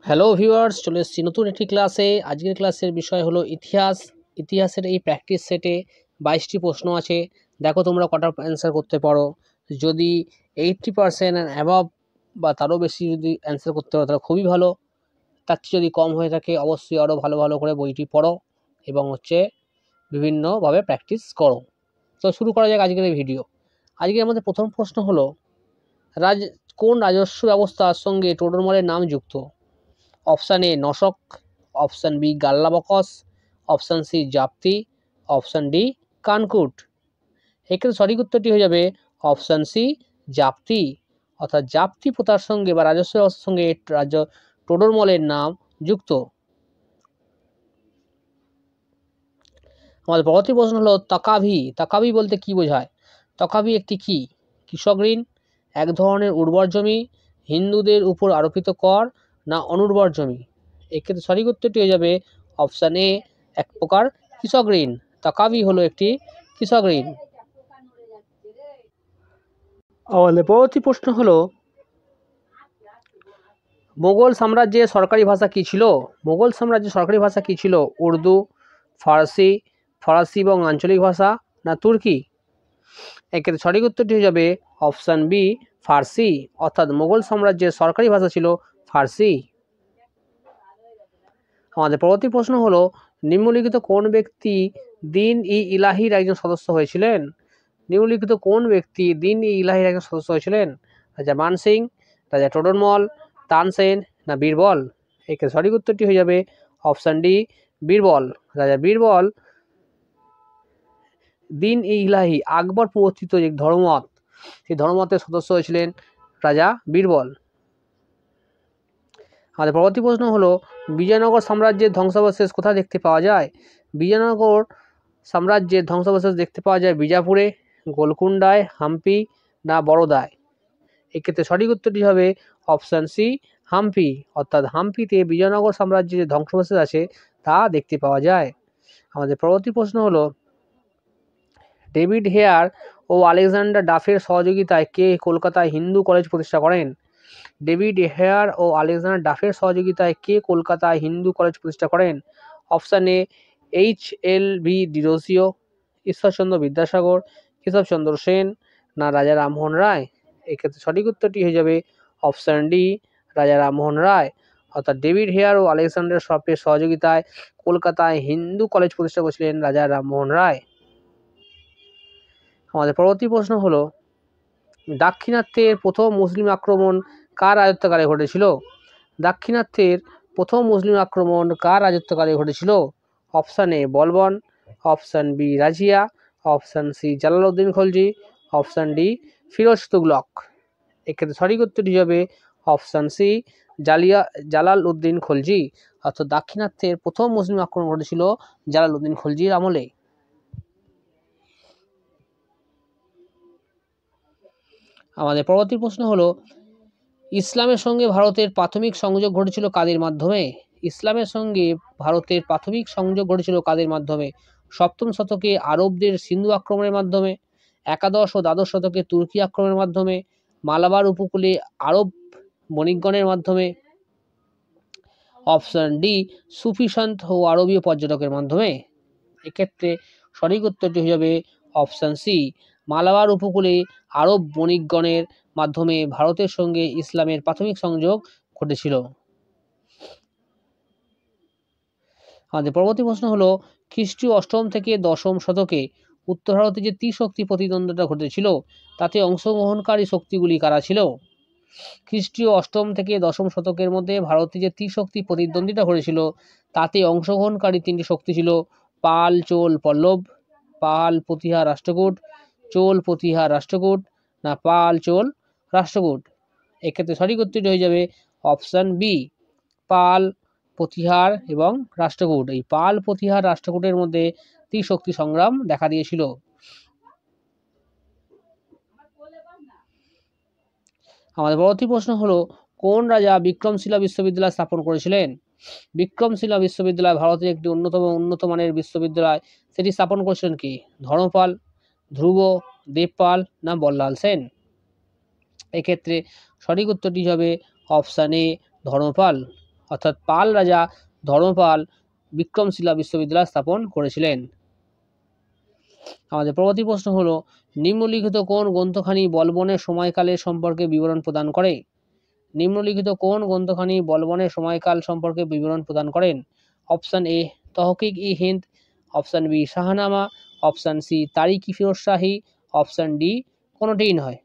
Hello viewers, চলে এসেছি নতুন একটি ক্লাসে। আজকের ক্লাসের বিষয় হলো ইতিহাস। ইতিহাসের এই প্র্যাকটিস সেটে 22টি প্রশ্ন আছে। দেখো তোমরা কটা অ্যান্সার করতে পারো। যদি 80% অ্যান্ড অ্যাবভ বা তারও বেশি যদি অ্যান্সার করতে পারো তাহলে খুবই ভালো। তার চেয়ে যদি কম হয়ে থাকে অবশ্যই আরও ভালো ভালো করে বইটি পড়ো এবং বিভিন্নভাবে প্র্যাকটিস করো। তো শুরু করা যাক আজকের এই ভিডিও। আজকে আমাদের প্রথম প্রশ্ন হলো কোন রাজস্ব ব্যবস্থার সঙ্গে টোডরমলের নাম যুক্ত? অপশান এ নশক, অপশান বি গাল্লাবকস, অপশান সি জাপ্তি, অপশান ডি কানকুট। এক্ষেত্রে সঠিক উত্তরটি হয়ে যাবে অপশান সি জাপ্তি, অর্থাৎ জাপ্তি প্রথার সঙ্গে বা রাজস্ব ব্যবস্থার সঙ্গে রাজ্য টোডরমলের নাম যুক্ত। আমাদের পরবর্তী প্রশ্ন হলো তাকাভি। তাকাভি বলতে কি বোঝায়? তাকাভি একটি কি? কৃষক ঋণ, এক ধরনের উর্বর জমি, হিন্দুদের উপর আরোপিত কর, না অনুর্বর জমি? এক্ষেত্রে সঠিক উত্তরটি হয়ে যাবে অপশান এ এক প্রকার কৃষক ঋণ। তাকাভি হলো একটি কৃষক ঋণ। আমাদের পরবর্তী প্রশ্ন হলো মোগল সাম্রাজ্যের সরকারি ভাষা কি ছিল? মোগল সাম্রাজ্যের সরকারি ভাষা কি ছিল? উর্দু, ফার্সি, ফরাসি এবং আঞ্চলিক ভাষা, না তুর্কি? এক্ষেত্রে সঠিক উত্তরটি হয়ে যাবে অপশান বি ফার্সি, অর্থাৎ মোগল সাম্রাজ্যের সরকারি ভাষা ছিল ফার্সি। আমাদের পরবর্তী প্রশ্ন হলো নিম্নলিখিত কোন ব্যক্তি দিন ই ইলাহির একজন সদস্য হয়েছিলেন? নিম্নলিখিত কোন ব্যক্তি দিন ই ইলাহির একজন সদস্য হয়েছিলেন? রাজা মান সিং, রাজা টোডরমল, তানসেন, না বীরবল? এক্ষেত্রে সঠিক উত্তরটি হয়ে যাবে অপশান ডি বীরবল। রাজা বীরবল দিন ই ইলাহি আকবর প্রবর্তিত যে ধর্মমত, সেই ধর্মমতের সদস্য হয়েছিলেন রাজা বীরবল। আমাদের পরবর্তী প্রশ্ন হলো বিজয়নগর সাম্রাজ্যের ধ্বংসাবশেষ কোথায় দেখতে পাওয়া যায়? বিজয়নগর সাম্রাজ্যের ধ্বংসাবশেষ দেখতে পাওয়া যায় বিজাপুরে, গোলকুন্ডায়, হাম্পি, না বরোদায়? এক্ষেত্রে সঠিক উত্তরটি হবে অপশান সি হাম্পি, অর্থাৎ হাম্পিতে বিজয়নগর সাম্রাজ্যের যে ধ্বংসাবশেষ আছে তা দেখতে পাওয়া যায়। আমাদের পরবর্তী প্রশ্ন হলো ডেভিড হেয়ার ও আলেকজান্ডার ডাফের সহযোগিতায় কে কলকাতায় হিন্দু কলেজ প্রতিষ্ঠা করেন? ডেভিড হেয়ার ও আলেকজান্ডার ডাফের সহযোগিতায় কে কলকাতায় হিন্দু কলেজ প্রতিষ্ঠা করেন? Option A H.L.B. Derozio, Ishwarchandra Vidyasagar, Keshabchandra Sen, না রাজা রামমোহন রায়? এক্ষেত্রে সঠিক উত্তরটি হয়ে যাবে অপশান ডি রাজা রামমোহন রায়, অর্থাৎ ডেভিড হেয়ার ও আলেকজান্ডার ডাফের সহযোগিতায় কলকাতায় হিন্দু কলেজ প্রতিষ্ঠা করেছিলেন রাজা রামমোহন রায়। আমাদের পরবর্তী প্রশ্ন হলো দাক্ষিণাত্যের প্রথম মুসলিম আক্রমণ কার রাজত্বকালে ঘটেছিল? দাক্ষিণাত্যের প্রথম মুসলিম আক্রমণ কার রাজত্বকালে ঘটেছিল? Option A Balban, option B Razia, option C Jalaluddin Khalji, option D Firoz Tughlaq? এক্ষেত্রে সঠিক উত্তরটি হবে অপশান সি জালালউদ্দিন খলজি, অর্থাৎ দাক্ষিণাত্যের প্রথম মুসলিম আক্রমণ ঘটেছিল জালালউদ্দিন খলজির আমলে। আমাদের পরবর্তী প্রশ্ন হলো ইসলামের সঙ্গে ভারতের প্রাথমিক সংযোগ ঘটেছিল কাদের মাধ্যমে? ইসলামের সঙ্গে ভারতের প্রাথমিক সংযোগ ঘটেছিল কাদের মাধ্যমে? সপ্তম শতকে আরবদের সিন্ধু আক্রমণের মাধ্যমে, একাদশ ও দ্বাদশ শতকে তুর্কি আক্রমণের মাধ্যমে, মালাবার উপকূলে আরব বণিকগণের মাধ্যমে, অপশান ডি সুফি সন্ত ও আরবীয় পর্যটকের মাধ্যমে? এক্ষেত্রে সঠিক উত্তরটি হয়ে যাবে অপশান সি মালাবার উপকূলে আরব বণিকগণের মাধ্যমে ভারতের সঙ্গে ইসলামের প্রাথমিক সংযোগ ঘটেছিল। আমাদের পরবর্তী প্রশ্ন হলো খ্রিস্টীয় অষ্টম থেকে দশম শতকে উত্তর ভারতে যে ত্রিশক্তি প্রতিদ্বন্দ্বিতা ঘটেছিল তাতে অংশগ্রহণকারী শক্তিগুলি কারা ছিল? খ্রিস্টীয় অষ্টম থেকে দশম শতকের মধ্যে ভারতে যে ত্রিশক্তি প্রতিদ্বন্দ্বিতা ঘটেছিল তাতে অংশগ্রহণকারী তিনটি শক্তি ছিল পাল, চোল, পল্লব। পাল, প্রতিহার, রাষ্ট্রকূট, চোল, প্রতিহার, রাষ্ট্রকূট, না পাল, চোল, রাষ্ট্রকূট? এক্ষেত্রে সঠিক উত্তরটি হয়ে যাবে অপশান বি পাল, প্রতিহার এবং রাষ্ট্রকূট। এই পাল, প্রতিহার, রাষ্ট্রকূটের মধ্যে ত্রিশক্তি সংগ্রাম দেখা দিয়েছিল। আমাদের পরবর্তী প্রশ্ন হলো কোন রাজা বিক্রমশিলা বিশ্ববিদ্যালয় স্থাপন করেছিলেন? বিক্রমশিলা বিশ্ববিদ্যালয় ভারতের একটি উন্নত মানের বিশ্ববিদ্যালয়, সেটি স্থাপন করেছিলেন কি? ধর্মপাল, ধ্রুব, দেবপাল, না বল্লাল সেন? এক্ষেত্রে সঠিক উত্তরটি হবে অপশান এ ধর্মপাল, অর্থাৎ পাল রাজা ধর্মপাল বিক্রমশিলা বিশ্ববিদ্যালয় স্থাপন করেছিলেন। আমাদের পরবর্তী প্রশ্ন হলো নিম্নলিখিত কোন গ্রন্থখানি বলবনের সময়কালের সম্পর্কে বিবরণ প্রদান করে? নিম্নলিখিত কোন গ্রন্থখানি বলবনের সময়কাল সম্পর্কে বিবরণ প্রদান করেন? অপশান এ তহকিক-ই-হিন্দ, option B Shahnama, option C তারিক-ই-ফিরোজ শাহী, অপশান ডি কোনোটিই নয়।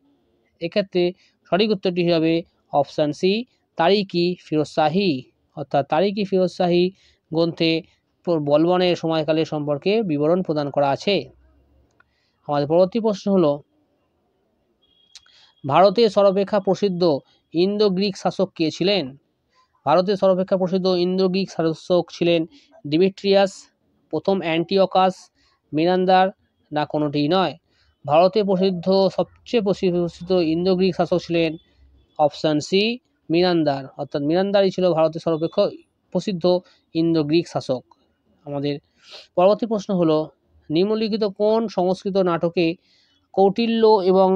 এক্ষেত্রে সঠিক উত্তরটি হবে অপশান সি তারিক-ই-ফিরোজ শাহী। অর্থাৎ তারিক-ই-ফিরোজ শাহী গ্রন্থে বলবনের সময়কালের সম্পর্কে বিবরণ প্রদান করা আছে। আমাদের পরবর্তী প্রশ্ন হলো ভারতের সর্বাপেক্ষা প্রসিদ্ধ ইন্দো গ্রিক শাসক কে ছিলেন? ভারতের সর্বাপেক্ষা প্রসিদ্ধ ইন্দো গ্রিক শাসক ছিলেন ডিমিট্রিয়াস, প্রথম অ্যান্টিওকাস, মিনান্দার না কোনোটিই নয়। ভারতে সবচেয়ে প্রসিদ্ধ ইন্দো গ্রিক শাসক ছিলেন অপশান সি মিনান্দার। অর্থাৎ মিনান্দারই ছিল ভারতের সর্বাপেক্ষা প্রসিদ্ধ ইন্দো গ্রিক শাসক। আমাদের পরবর্তী প্রশ্ন হলো নিম্নলিখিত কোন সংস্কৃত নাটকে কৌটিল্য এবং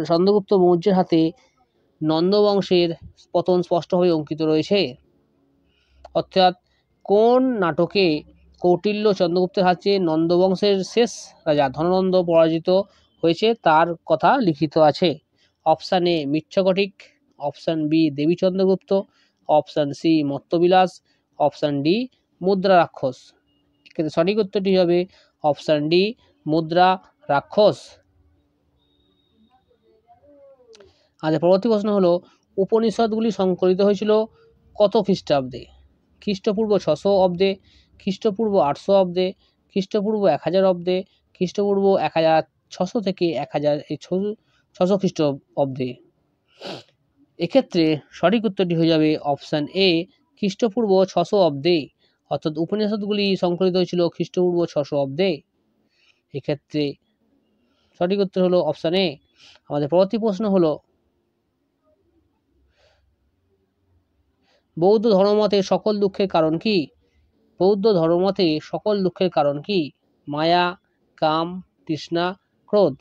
চন্দ্রগুপ্ত মৌর্যের হাতে নন্দবংশের পতন স্পষ্টভাবে অঙ্কিত রয়েছে? অর্থাৎ কোন নাটকে কৌটিল্য চন্দ্রগুপ্তের হাতে নন্দবংশের শেষ রাজা ধননন্দ পরাজিত হয়েছে তার কথা লিখিত আছে? Option A Mrichchhakatika, option B Devi Chandragupta, option C Mattavilasa, option D Mudra Rakshasa. এক্ষেত্রে সঠিক উত্তরটি হবে অপশান ডি মুদ্রা রাক্ষস। আজ পরবর্তী প্রশ্ন হলো উপনিষদগুলি সংকলিত হয়েছিল কত খ্রিস্টাব্দে? খ্রিস্টপূর্ব 600 অব্দে, খ্রিস্টপূর্ব 800 অব্দে, খ্রিস্টপূর্ব 1000 অব্দে, খ্রিস্টপূর্ব 1600 থেকে 1600 খ্রিস্ট অব্দে। এক্ষেত্রে সঠিক উত্তরটি হয়ে যাবে অপশান এ খ্রিস্টপূর্ব 600 অব্দে। অর্থাৎ উপনিষদগুলি সংকলিত হয়েছিল খ্রিস্টপূর্ব 600 অব্দে। এক্ষেত্রে সঠিক উত্তর হলো অপশান এ। আমাদের পরবর্তী প্রশ্ন হলো বৌদ্ধ ধর্মমতে সকল দুঃখের কারণ কি? বৌদ্ধ ধর্মমতে সকল দুঃখের কারণ কি? মায়া, কাম, তৃষ্ণা, ক্রোধ।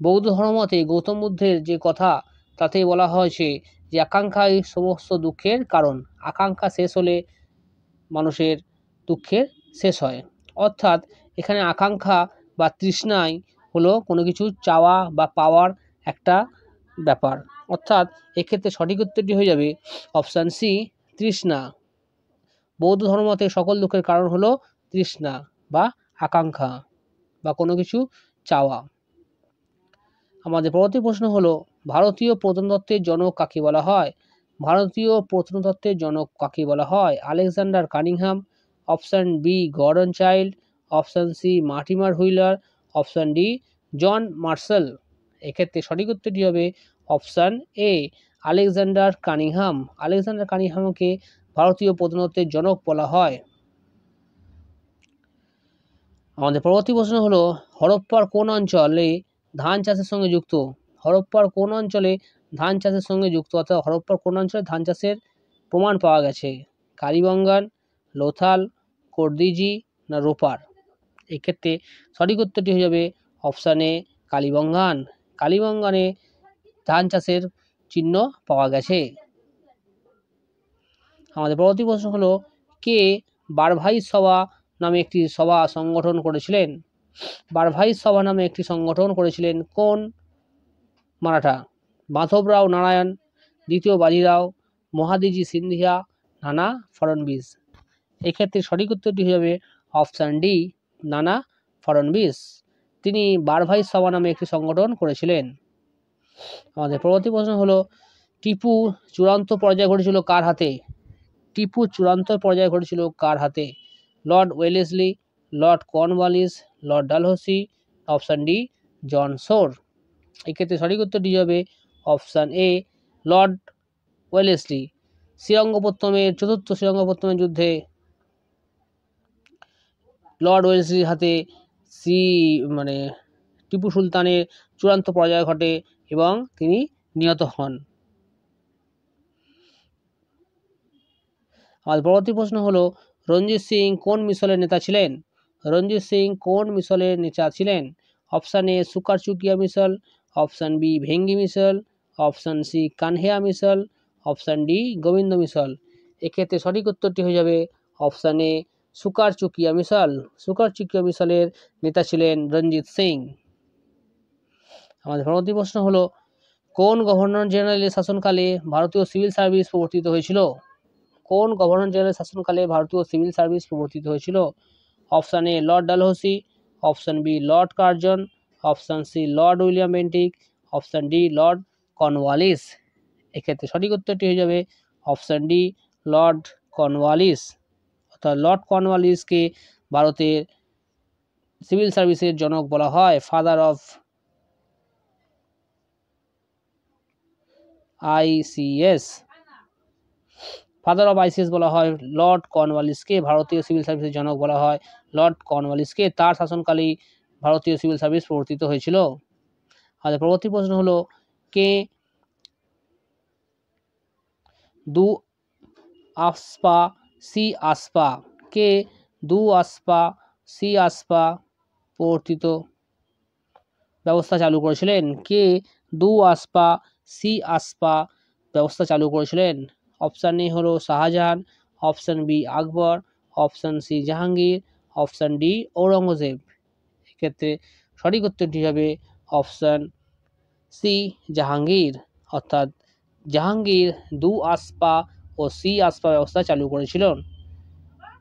বৌদ্ধ ধর্মমতে গৌতম বুদ্ধের যে কথা তাতে বলা হয়েছে যে আকাঙ্ক্ষাই সমস্ত দুঃখের কারণ। আকাঙ্ক্ষা শেষ হলে মানুষের দুঃখের শেষ হয়। অর্থাৎ এখানে আকাঙ্ক্ষা বা তৃষ্ণাই হলো কোনো কিছু চাওয়া বা পাওয়ার একটা ব্যাপার। অর্থাৎ এক্ষেত্রে সঠিক উত্তরটি হয়ে যাবে অপশান সি তৃষ্ণা। বৌদ্ধ ধর্মমতে সকল দুঃখের কারণ হলো তৃষ্ণা বা আকাঙ্ক্ষা বা কোনো কিছু চাওয়া। আমাদের পরবর্তী প্রশ্ন হলো ভারতীয় প্রত্নতত্ত্বের জনক কাকে বলা হয়? ভারতীয় প্রত্নতত্ত্বের জনক কাকে বলা হয়? Alexander Cunningham, option B Gordon Childe, option C Mortimer Wheeler, option D John Marshall. এক্ষেত্রে সঠিক উত্তরটি হবে option A Alexander Cunningham. Alexander কানিংহামকে ভারতীয় প্রত্নতত্ত্বের জনক বলা হয়। আমাদের পরবর্তী প্রশ্ন হলো হরপ্পার কোন অঞ্চলে ধান চাষের সঙ্গে যুক্ত? হরপ্পার কোন অঞ্চলে ধান চাষের সঙ্গে যুক্ত? অর্থাৎ হরপ্পার কোন অঞ্চলে ধান চাষের প্রমাণ পাওয়া গেছে? কালীবঙ্গান, লোথাল, কর্দিজি না রোপার? এক্ষেত্রে সঠিক উত্তরটি হয়ে যাবে অপশান এ কালীবঙ্গান। কালীবঙ্গানে ধান চাষের চিহ্ন পাওয়া গেছে। আমাদের পরবর্তী প্রশ্ন হলো কে বারভাই সভা নামে একটি সভা সংগঠন করেছিলেন? বারভাই সভা নামে একটি সংগঠন করেছিলেন কোন মারাঠা? মাধবরাও নারায়ণ, দ্বিতীয় বাজিরাও, মহাদিজি সিন্ধিয়া, নানা ফড়নবিস। এক্ষেত্রে সঠিক উত্তরটি হয়ে যাবে অপশান ডি নানা ফড়নবিস। তিনি বারভাই সভা নামে একটি সংগঠন করেছিলেন। আমাদের পরবর্তী প্রশ্ন হলো টিপু চূড়ান্ত পর্যায়ে ঘটেছিল কার হাতে? টিপু চূড়ান্ত পর্যায়ে ঘটেছিল কার হাতে? Lord Wellesley, Lord Cornwallis, Lord Dalhousie, option D John Shore. এক্ষেত্রে সঠিক উত্তরটি হবে অপশান এ লর্ড ওয়েলেসলি। চতুর্থ শ্রীরঙ্গপত্তমের যুদ্ধে লর্ড ওয়েলেসলির হাতে টিপু সুলতানের চূড়ান্ত পর্যায় ঘটে এবং তিনি নিহত হন। আর পরবর্তী প্রশ্ন হলো রঞ্জিত সিং কোন মিশলের নেতা ছিলেন? রঞ্জিত সিং কোন মিশলের নেতা ছিলেন? Option A Sukerchakia Misl, option B Bhangi Misl, option C Kanhaiya Misl, option D Gobind Misl. এক্ষেত্রে সঠিক উত্তরটি হয়ে যাবে option A Sukerchakia Misl. Sukerchakia মিসালের নেতা ছিলেন রঞ্জিত সিং। আমাদের পরবর্তী প্রশ্ন হলো কোন গভর্নর জেনারেলের শাসনকালে ভারতীয় সিভিল সার্ভিস প্রবর্তিত হয়েছিল? কোন গভর্নর জেনারেলের শাসনকালে ভারতীয় সিভিল সার্ভিস প্রবর্তিত হয়েছিল? Option A lord Dalhousie, option B lord Curzon, option C lord William Bentinck, option D lord Cornwallis. এক্ষেত্রে সঠিক উত্তরটি হয়ে যাবে অপশান ডি লর্ড কর্নওয়ালিস। অর্থাৎ লর্ড কর্নওয়ালিসকে ভারতের সিভিল সার্ভিসের জনক বলা হয়, father of ICS. Father of ICS বলা হয় লর্ড কর্নওয়ালিসকে, ভারতীয় সিভিল সার্ভিসের জনক বলা হয় লর্ড কর্নওয়ালিসকে। তার শাসনকালেই ভারতীয় সিভিল সার্ভিস প্রবর্তিত হয়েছিল। আমাদের পরবর্তী প্রশ্ন হলো কে দু আসপা সি আসপা, কে দু আসপা সি আসপা প্রবর্তিত ব্যবস্থা চালু করেছিলেন? কে দু আসপা সি আসপা ব্যবস্থা চালু করেছিলেন? অপশান এ হলো Shahjahan, option B Akbar, option C Jahangir, option D Aurangzeb. এক্ষেত্রে সঠিক উত্তরটি হবে অপশান সি জাহাঙ্গীর। অর্থাৎ জাহাঙ্গীর দু আসপা ও সি আসপা ব্যবস্থা চালু করেছিলেন।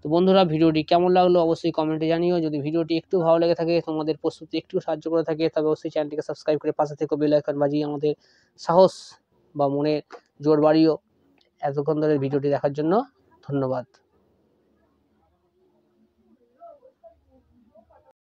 তো বন্ধুরা, ভিডিওটি কেমন লাগলো অবশ্যই কমেন্টে জানিও। যদি ভিডিওটি একটু ভালো লেগে থাকে, তোমাদের প্রস্তুতি একটু সাহায্য করে থাকে, তবে অবশ্যই চ্যানেলটিকে সাবস্ক্রাইব করে পাশে থেকে বেল আইকন বাজিয়ে আমাদের সাহস বা মনের জোর বাড়িও। এতক্ষণ ধরে ভিডিওটি দেখার জন্য ধন্যবাদ।